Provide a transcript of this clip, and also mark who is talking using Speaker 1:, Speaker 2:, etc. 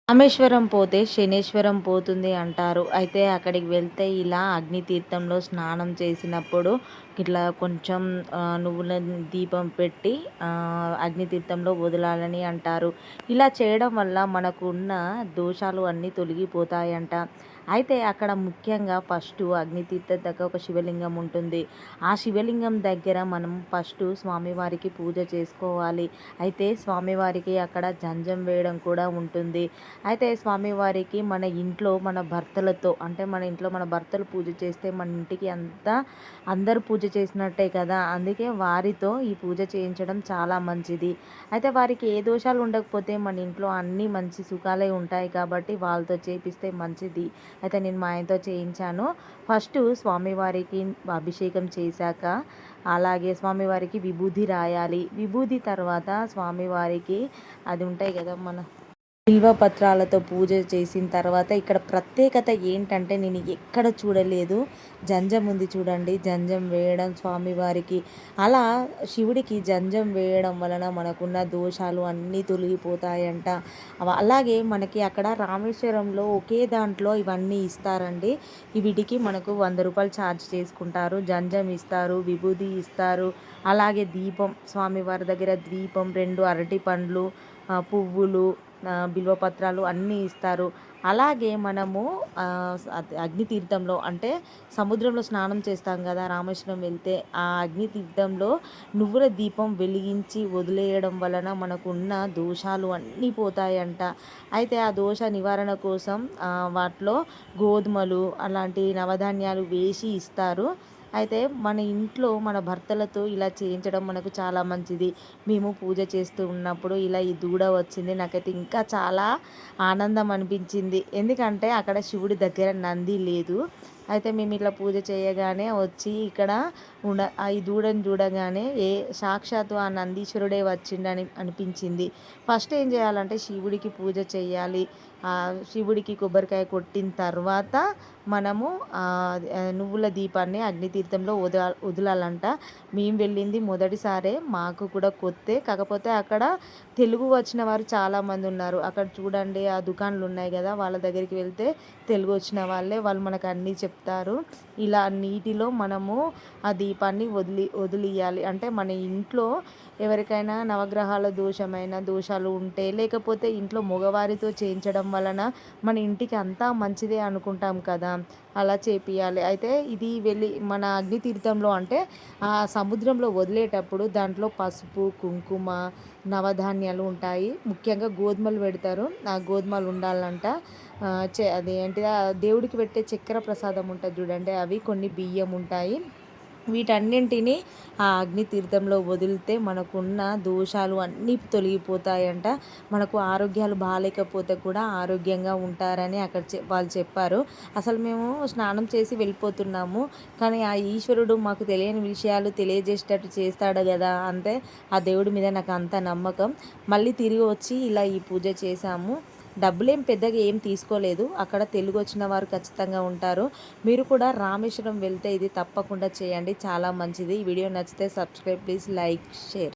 Speaker 1: రామేశ్వరం పోతే శనేశ్వరం పోతుంది అంటారు. అయితే అక్కడికి వెళ్తే ఇలా అగ్ని తీర్థంలో స్నానం చేసినప్పుడు ఇట్లా కొంచెం నువ్వుల దీపం పెట్టి అగ్ని తీర్థంలో వదలాలని అంటారు. ఇలా చేయడం వల్ల మనకున్న దోషాలు అన్నీ తొలగిపోతాయంట. అయితే అక్కడ ముఖ్యంగా ఫస్టు అగ్నితీర్థం దగ్గర ఒక శివలింగం ఉంటుంది. ఆ శివలింగం దగ్గర మనం ఫస్టు స్వామివారికి పూజ చేసుకోవాలి. అయితే స్వామివారికి అక్కడ జంజం వేయడం కూడా ఉంటుంది. అయితే స్వామివారికి మన ఇంట్లో మన భర్తలతో అంటే మన ఇంట్లో మన భర్తలు పూజ చేస్తే మన ఇంటికి అంతా అందరూ పూజ చేసినట్టే కదా. అందుకే వారితో ఈ పూజ చేయించడం చాలా మంచిది. అయితే వారికి ఏ దోషాలు ఉండకపోతే మన ఇంట్లో అన్నీ మంచి సుఖాలే ఉంటాయి కాబట్టి వాళ్ళతో చేపిస్తే మంచిది. అయితే నేను మా ఆయనతో చేయించాను. ఫస్టు స్వామివారికి అభిషేకం చేశాక అలాగే స్వామివారికి విభూది రాయాలి. విభూది తర్వాత స్వామివారికి అది ఉంటాయి కదా మన బిల్వ పత్రాలతో పూజ చేసిన తర్వాత ఇక్కడ ప్రత్యేకత ఏంటంటే నేను ఎక్కడ చూడలేదు. జంజం ఉంది చూడండి, జంజం వేయడం స్వామివారికి. అలా శివుడికి జంజం వేయడం వలన మనకున్న దోషాలు అన్నీ తొలగిపోతాయంట. అలాగే మనకి అక్కడ రామేశ్వరంలో ఒకే దాంట్లో ఇవన్నీ ఇస్తారండి. వీటికి మనకు 100 రూపాయలు ఛార్జ్ చేసుకుంటారు. జంజం ఇస్తారు, విభూది ఇస్తారు, అలాగే దీపం స్వామివారి దగ్గర దీపం, 2 అరటి పండ్లు, పువ్వులు, బిల్వపత్రాలు అన్నీ ఇస్తారు. అలాగే మనము అగ్ని తీర్థంలో అంటే సముద్రంలో స్నానం చేస్తాం కదా రామేశ్వరం వెళ్తే, ఆ అగ్ని తీర్థంలో నువ్వుల దీపం వెలిగించి వదిలేయడం వలన మనకున్న దోషాలు అన్నీ పోతాయంట. అయితే ఆ దోష నివారణ కోసం వాటిలో గోధుమలు అలాంటి నవధాన్యాలు వేసి ఇస్తారు. అయితే మన ఇంట్లో మన భర్తలతో ఇలా చేయించడం మనకు చాలా మంచిది. మేము పూజ చేస్తూ ఉన్నప్పుడు ఇలా ఈ దూడ వచ్చింది. నాకైతే ఇంకా చాలా ఆనందం అనిపించింది. ఎందుకంటే అక్కడ శివుడి దగ్గర నంది లేదు. అయితే మేము ఇట్లా పూజ చేయగానే వచ్చి ఇక్కడ ఈ దూడని చూడగానే సాక్షాత్తు ఆ నందీశ్వరుడే వచ్చిండని అనిపించింది. ఫస్ట్ ఏం చేయాలంటే శివుడికి పూజ చేయాలి. శివుడికి కొబ్బరికాయ కొట్టిన తర్వాత మనము నువ్వుల దీపాన్ని అగ్నితీర్థంలో వదలాలంట. మేము వెళ్ళింది మొదటిసారే, మాకు కూడా కొత్తే. కాకపోతే అక్కడ తెలుగు వచ్చిన వారు చాలామంది ఉన్నారు. అక్కడ చూడండి ఆ దుకాణాలు ఉన్నాయి కదా, వాళ్ళ దగ్గరికి వెళ్తే తెలుగు వచ్చిన వాళ్ళు మనకు అన్నీ చెప్తారు. ఇలా నీటిలో మనము ఆ దీపాన్ని వదిలియాలి. అంటే మన ఇంట్లో ఎవరికైనా నవగ్రహాల దోషాలు ఉంటే, లేకపోతే ఇంట్లో మగవారితో చేయించడం వలన మన ఇంటికి అంతా మంచిదే అనుకుంటాం కదా, అలా చేపియాలి. అయితే ఇది మన అగ్ని తీర్థంలో అంటే ఆ సముద్రంలో వదిలేటప్పుడు దాంట్లో పసుపు, కుంకుమ, నవధాన్యాలు ఉంటాయి. ముఖ్యంగా గోధుమలు పెడతారు. ఆ గోధుమలు ఉండాలంట. అది ఏంటిది దేవుడికి పెట్టే చక్కెర ప్రసాదం ఉంటుంది చూడండి, అవి కొన్ని బియ్యం ఉంటాయి. వీటన్నింటినీ ఆ అగ్ని తీర్థంలో వదిలితే మనకున్న దోషాలు అన్నీ తొలగిపోతాయంట. మనకు ఆరోగ్యాలు బాగాలేకపోతే కూడా ఆరోగ్యంగా ఉంటారని అక్కడ వాళ్ళు చెప్పారు. అసలు మేము స్నానం చేసి వెళ్ళిపోతున్నాము, కానీ ఆ ఈశ్వరుడు మాకు తెలియని విషయాలు తెలియజేసేటట్టు చేస్తాడు కదా. అంతే ఆ దేవుడి మీద నాకు అంత నమ్మకం. మళ్ళీ తిరిగి వచ్చి ఇలా ఈ పూజ చేశాము. డబ్బులేం పెద్దగా ఏం తీసుకోలేదు. అక్కడ తెలుగు వచ్చిన వారు ఖచ్చితంగా ఉంటారు. మీరు కూడా రామేశ్వరం వెళ్తే ఇది తప్పకుండా చేయండి, చాలా మంచిది. ఈ వీడియో నచ్చితే సబ్స్క్రైబ్, ప్లీజ్ లైక్, షేర్.